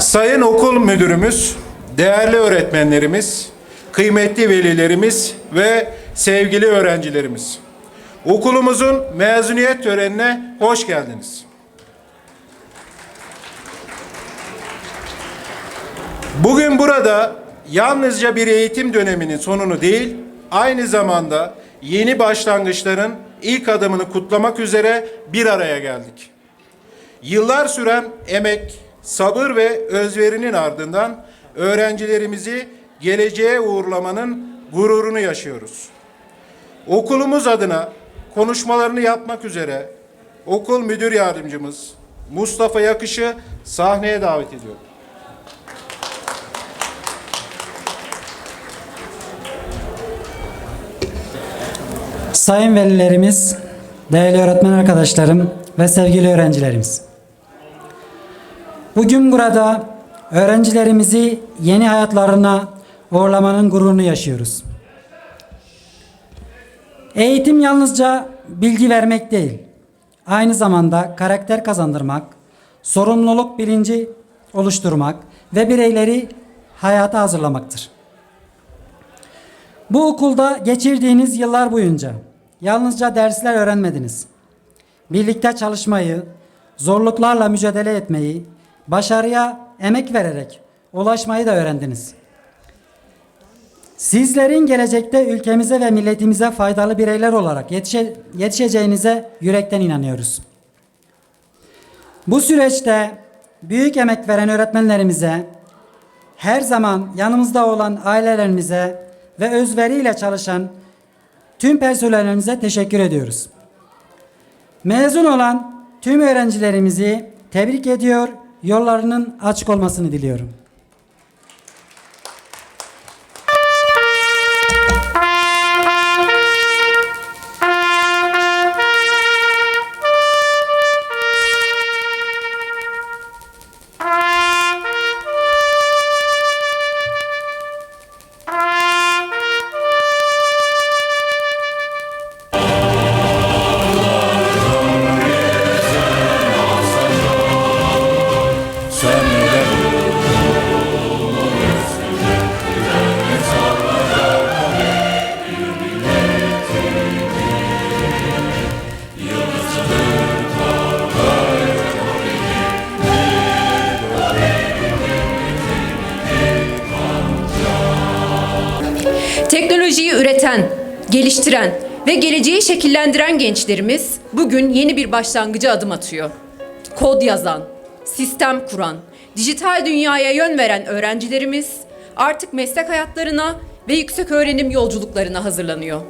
Sayın Okul Müdürümüz, değerli öğretmenlerimiz, kıymetli velilerimiz ve sevgili öğrencilerimiz. Okulumuzun mezuniyet törenine hoş geldiniz. Bugün burada yalnızca bir eğitim döneminin sonunu değil, aynı zamanda yeni başlangıçların ilk adımını kutlamak üzere bir araya geldik. Yıllar süren emek, sabır ve özverinin ardından öğrencilerimizi geleceğe uğurlamanın gururunu yaşıyoruz. Okulumuz adına konuşmalarını yapmak üzere okul müdür yardımcımız Mustafa Yakış'ı sahneye davet ediyorum. Sayın velilerimiz, değerli öğretmen arkadaşlarım ve sevgili öğrencilerimiz. Bugün burada öğrencilerimizi yeni hayatlarına uğurlamanın gururunu yaşıyoruz. Eğitim yalnızca bilgi vermek değil, aynı zamanda karakter kazandırmak, sorumluluk bilinci oluşturmak ve bireyleri hayata hazırlamaktır. Bu okulda geçirdiğiniz yıllar boyunca yalnızca dersler öğrenmediniz. Birlikte çalışmayı, zorluklarla mücadele etmeyi, başarıya emek vererek ulaşmayı da öğrendiniz. Sizlerin gelecekte ülkemize ve milletimize faydalı bireyler olarak yetişeceğinize yürekten inanıyoruz. Bu süreçte büyük emek veren öğretmenlerimize, her zaman yanımızda olan ailelerimize ve özveriyle çalışan tüm personelimize teşekkür ediyoruz. Mezun olan tüm öğrencilerimizi tebrik ediyor, yollarının açık olmasını diliyorum. Teknolojiyi üreten, geliştiren ve geleceği şekillendiren gençlerimiz bugün yeni bir başlangıca adım atıyor. Kod yazan, sistem kuran, dijital dünyaya yön veren öğrencilerimiz artık meslek hayatlarına ve yüksek öğrenim yolculuklarına hazırlanıyor.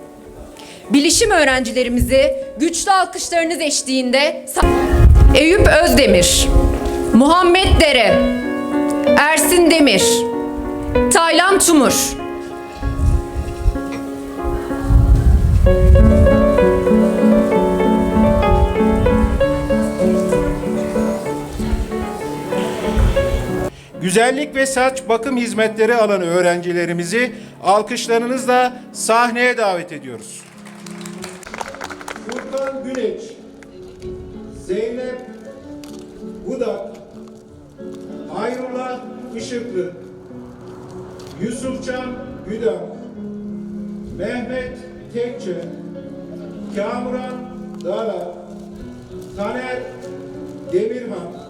Bilişim öğrencilerimizi güçlü alkışlarınız eşliğinde Eyüp Özdemir, Muhammed Dere, Ersin Demir, Taylan Tumur, Güzellik ve saç bakım hizmetleri alan öğrencilerimizi alkışlarınızla sahneye davet ediyoruz. Furkan Güneş, Zeynep Budak, Ayrullah Işıklı, Yusufcan Güdem, Mehmet Tekçe, Kamuran Dara, Taner Demirhan,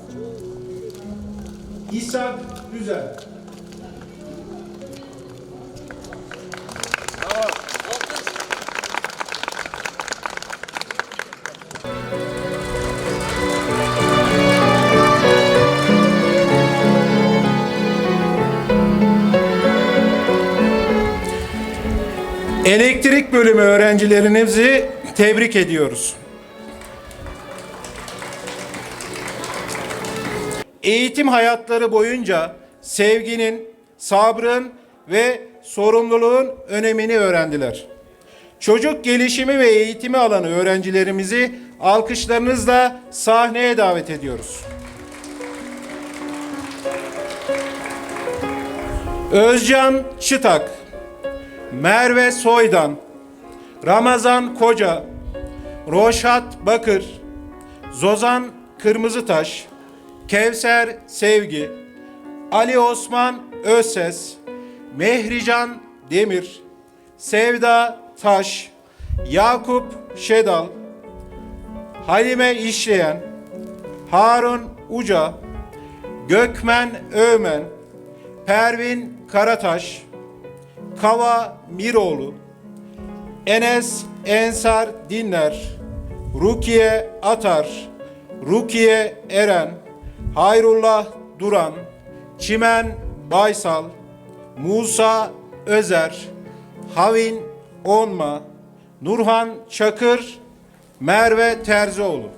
İshak Güzel. Elektrik bölümü öğrencilerimizi tebrik ediyoruz. Eğitim hayatları boyunca sevginin, sabrın ve sorumluluğun önemini öğrendiler. Çocuk gelişimi ve eğitimi alan öğrencilerimizi alkışlarınızla sahneye davet ediyoruz. Özcan Çıtak, Merve Soydan, Ramazan Koca, Roşat Bakır, Zozan Kırmızıtaş, Kevser Sevgi, Ali Osman Özses, Mehrican Demir, Sevda Taş, Yakup Şedal, Halime İşleyen, Harun Uca, Gökmen Öğmen, Pervin Karataş, Kava Miroğlu, Enes Ensar Dinler, Rukiye Atar, Rukiye Eren, Hayrullah Duran, Çimen Baysal, Musa Özer, Havin Onma, Nurhan Çakır, Merve Terzioğlu.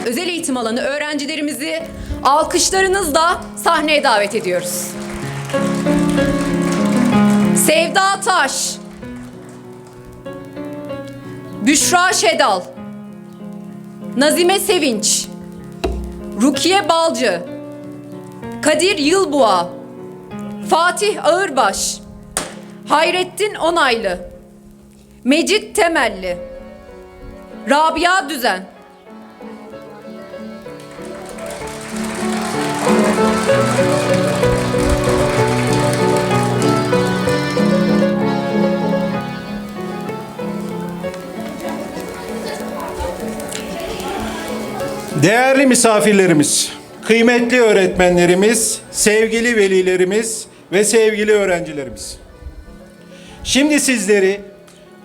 Özel eğitim alanı öğrencilerimizi alkışlarınızla sahneye davet ediyoruz. Sevda Taş, Büşra Şedal, Nazime Sevinç, Rukiye Balcı, Kadir Yılboğa, Fatih Ağırbaş, Hayrettin Onaylı, Mecit Temelli, Rabia Düzen. Değerli misafirlerimiz, kıymetli öğretmenlerimiz, sevgili velilerimiz ve sevgili öğrencilerimiz. Şimdi sizleri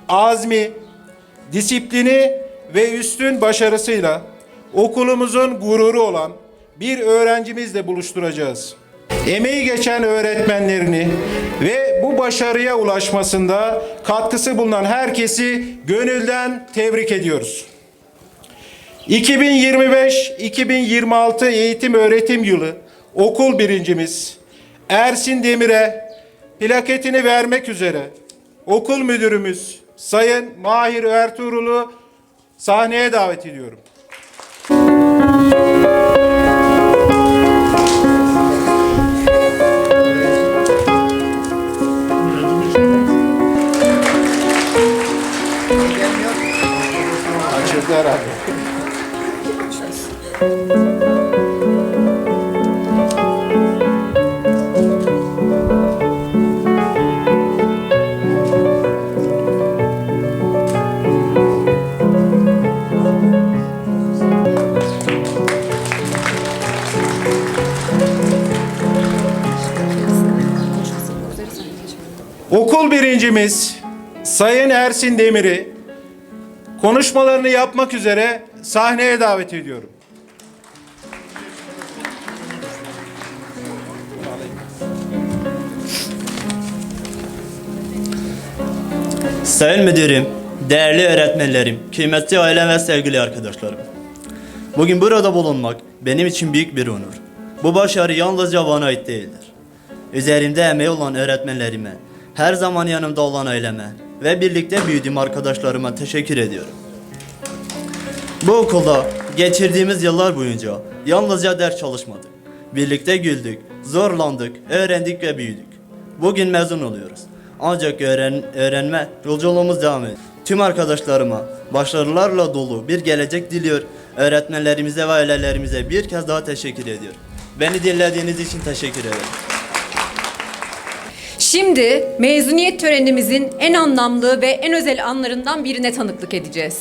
azmi, disiplini ve üstün başarısıyla okulumuzun gururu olan bir öğrencimizle buluşturacağız. Emeği geçen öğretmenlerini ve bu başarıya ulaşmasında katkısı bulunan herkesi gönülden tebrik ediyoruz. 2025-2026 eğitim öğretim yılı okul birincimiz Ersin Demir'e plaketini vermek üzere okul müdürümüz Sayın Mahir Ertuğrul'u sahneye davet ediyorum. Açıldı herhalde. Okul birincimiz Sayın Ersin Demir'i konuşmalarını yapmak üzere sahneye davet ediyorum. Sayın Müdürüm, değerli öğretmenlerim, kıymetli ailem ve sevgili arkadaşlarım. Bugün burada bulunmak benim için büyük bir onur. Bu başarı yalnızca bana ait değildir. Üzerimde emeği olan öğretmenlerime, her zaman yanımda olan aileme ve birlikte büyüdüğüm arkadaşlarıma teşekkür ediyorum. Bu okulda geçirdiğimiz yıllar boyunca yalnızca ders çalışmadık. Birlikte güldük, zorlandık, öğrendik ve büyüdük. Bugün mezun oluyoruz. Ancak öğrenme yolculuğumuz devam ediyor. Tüm arkadaşlarıma başarılarla dolu bir gelecek diliyor. Öğretmenlerimize ve ailelerimize bir kez daha teşekkür ediyorum. Beni dinlediğiniz için teşekkür ederim. Şimdi mezuniyet törenimizin en anlamlı ve en özel anlarından birine tanıklık edeceğiz.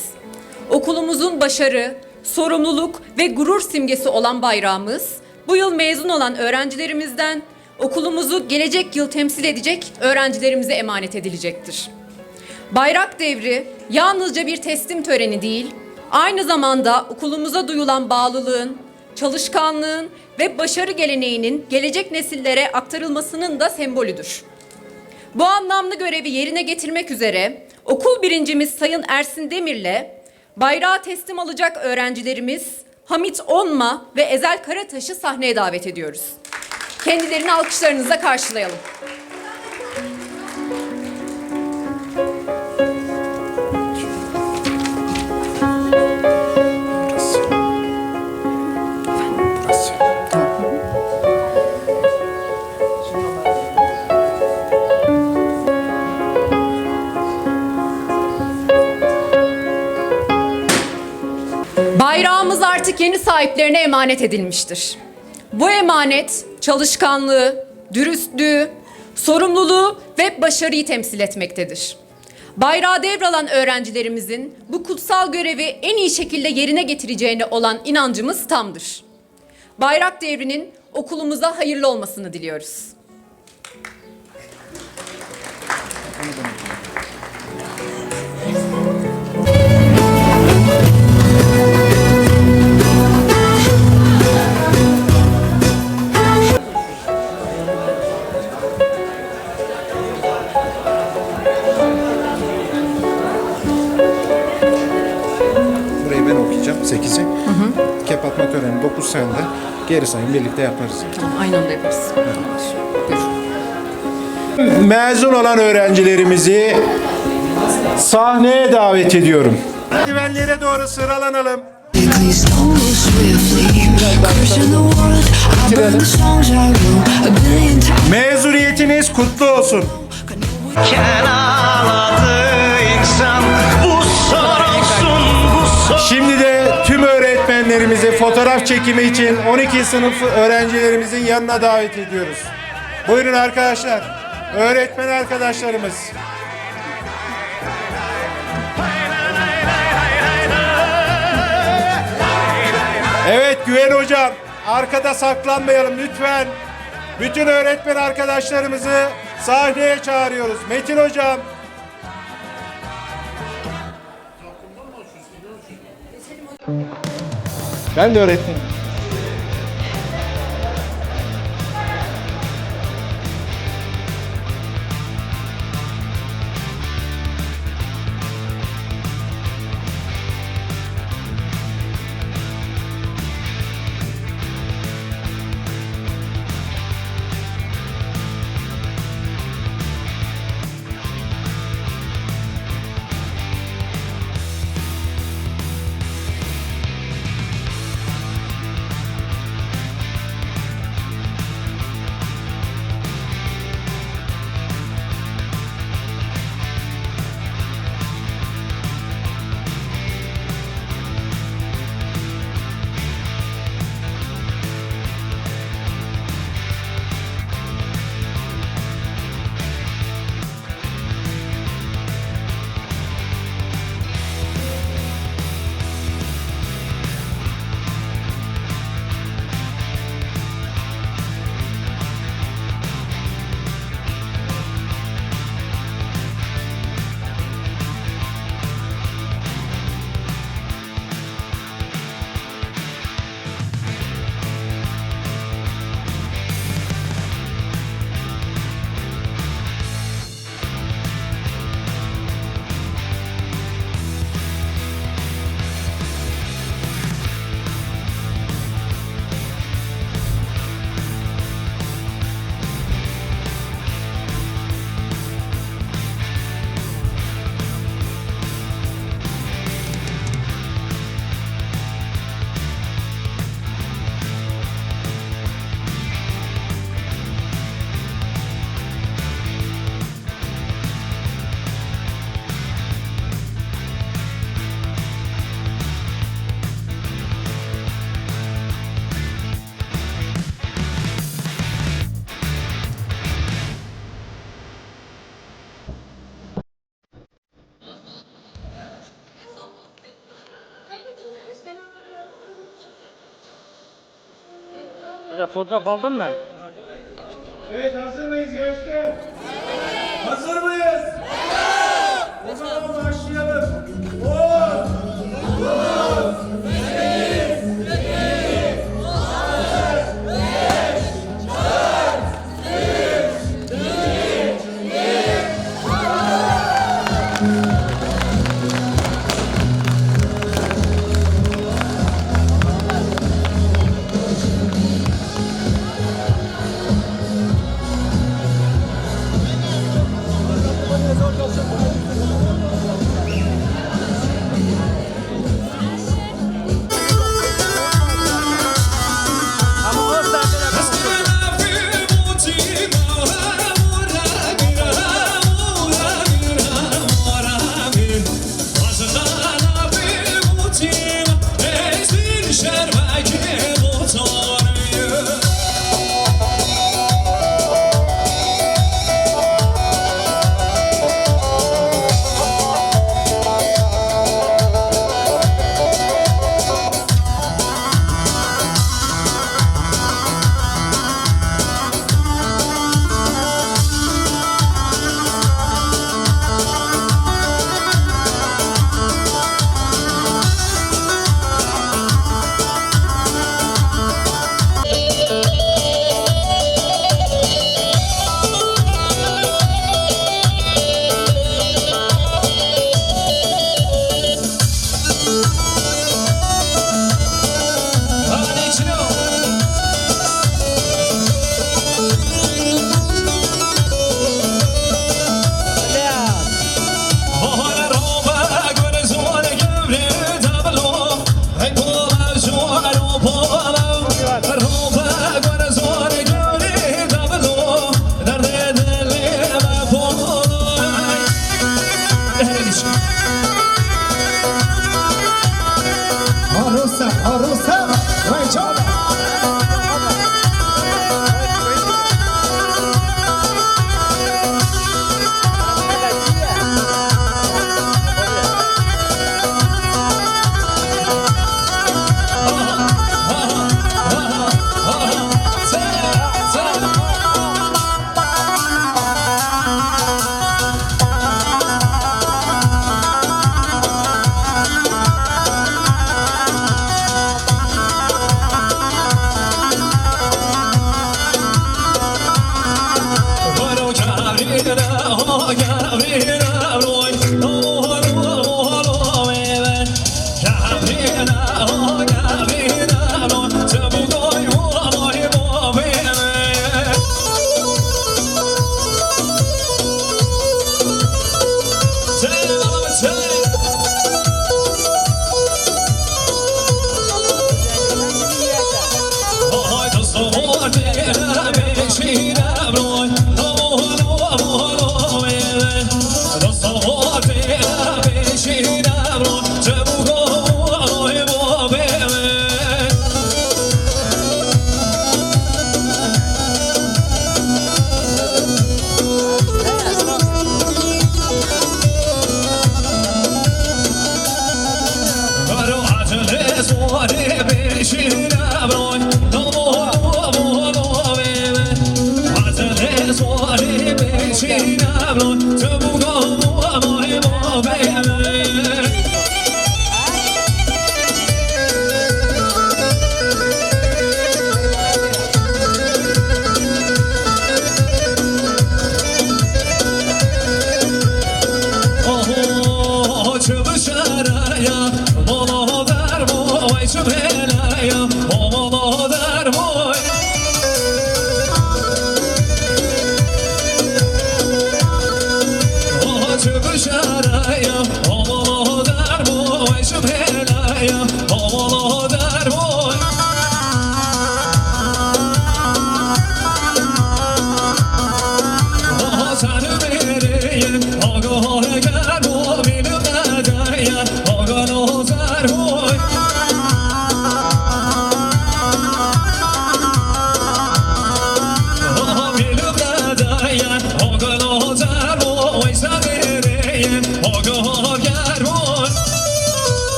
Okulumuzun başarı, sorumluluk ve gurur simgesi olan bayrağımız, bu yıl mezun olan öğrencilerimizden okulumuzu gelecek yıl temsil edecek öğrencilerimize emanet edilecektir. Bayrak devri yalnızca bir teslim töreni değil, aynı zamanda okulumuza duyulan bağlılığın, çalışkanlığın ve başarı geleneğinin gelecek nesillere aktarılmasının da sembolüdür. Bu anlamlı görevi yerine getirmek üzere okul birincimiz Sayın Ersin Demir'le bayrağı teslim alacak öğrencilerimiz Hamit Onma ve Ezel Karataş'ı sahneye davet ediyoruz. Kendilerini alkışlarınızla karşılayalım. Bayrağımız artık yeni sahiplerine emanet edilmiştir. Bu emanet çalışkanlığı, dürüstlüğü, sorumluluğu ve başarıyı temsil etmektedir. Bayrağı devralan öğrencilerimizin bu kutsal görevi en iyi şekilde yerine getireceğine olan inancımız tamdır. Bayrak devrinin okulumuza hayırlı olmasını diliyoruz. Burayı ben okuyacağım 8'i. Kep atma töreni 9 sende. Geri sayım birlikte yaparız. Tamam, aynı anda yaparız. Mezun olan öğrencilerimizi sahneye davet ediyorum. Merdivenlere doğru sıralanalım. So swiftly, crushing the world. I burn the songs I wrote a billion times. Mezuniyetiniz kutlu olsun. Şimdi de tüm öğretmenlerimizi fotoğraf çekimi için 12 sınıf öğrencilerimizin yanına davet ediyoruz. Buyurun arkadaşlar. Öğretmen arkadaşlarımız. Evet Güven hocam, arkada saklanmayalım lütfen. Bütün öğretmen arkadaşlarımızı sahneye çağırıyoruz. Metin hocam. Ben de öğretmenim. Fotoğraf aldın mı? Evet hazır mıyız gençler? Hazır mıyız? O zaman başlayalım. 'Cause Rustam Rayçoğlu.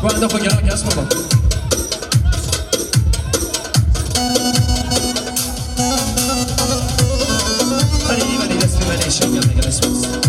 Guarda poi che la chiasma va. Arriva di destination, che ne so.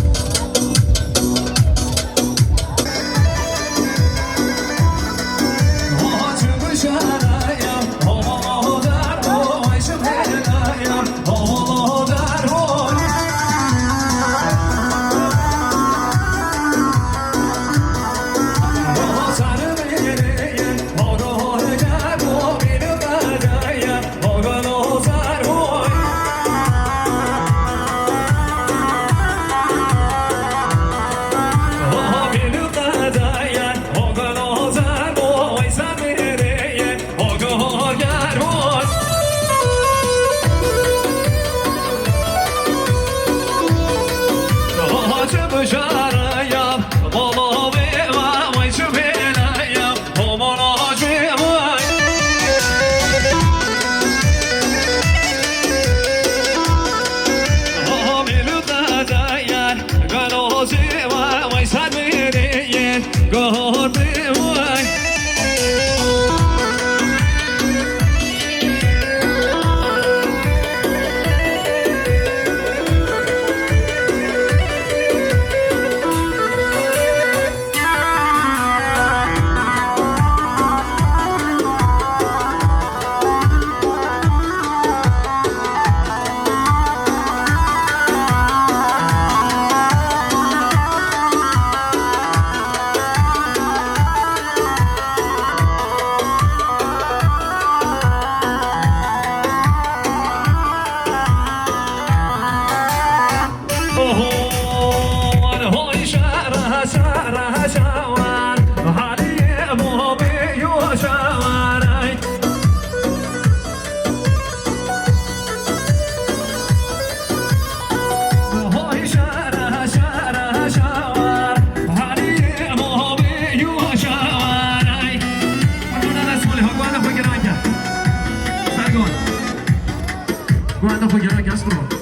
guarda poi che ranca. Sargon. Guarda poi che ranca, aspro.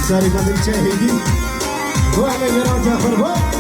Sorry, but it's a Hindi. Go ahead, you're on Jafar.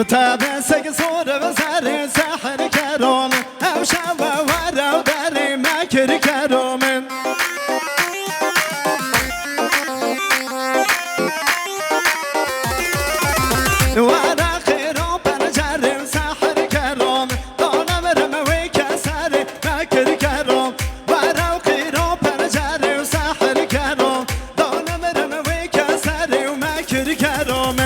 تابسك صور بزر سحر كروم او شوا ورا دري مكر كروم ورا خيرو بنجر سحر كروم دون مرموي كسر مكر كروم ورا خيرو بنجر سحر كروم دون مرموي كسر مكر كروم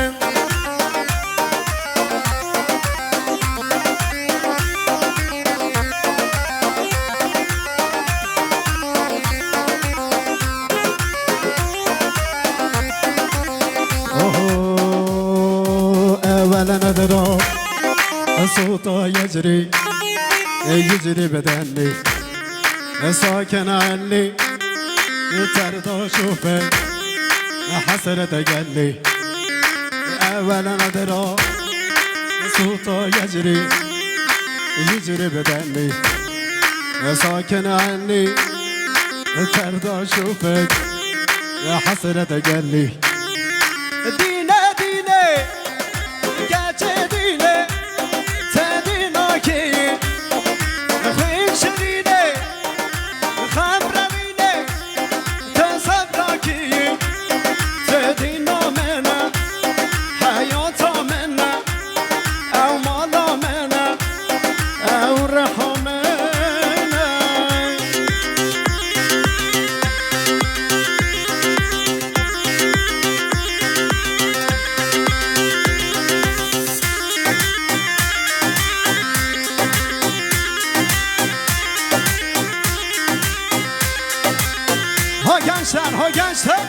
ولا ندرى صوته يجري يجري بدني ساكن عني ترضى شوفك حسرة قلبي ولا ندرى صوته يجري يجري بدني ساكن عني ترضى شوفك حسرة قلبي دينا دينا Geçedine senin oki Khuyim şerine Khamravine Tesabraki Sedin o mena Hayat o mena Ev mal o mena Ev reho mena Ha gençler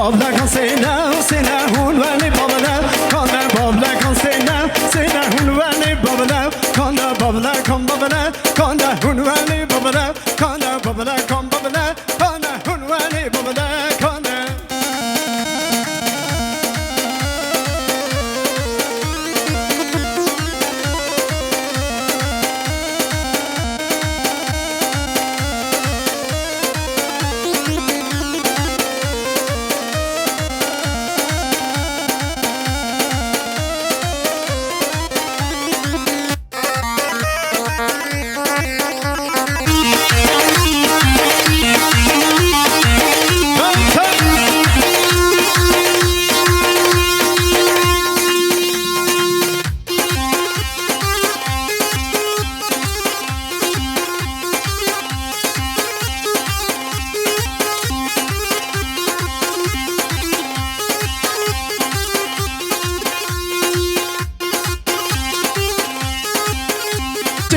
Babla kan sena hun vani babla Kana babla kan sena hun vani babla Kana babla kan babla Kana hun vani babla Kana babla kan babla Kana hun vani babla Kana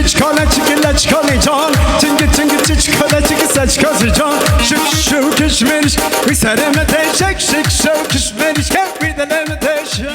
Çıkala çıkala çıkala can Çıngı çıngı çıkala çıkı saç kazı can Şık şu kışmeriş Bir sereme teşek Şık şu kışmeriş Kek bir deneme teşek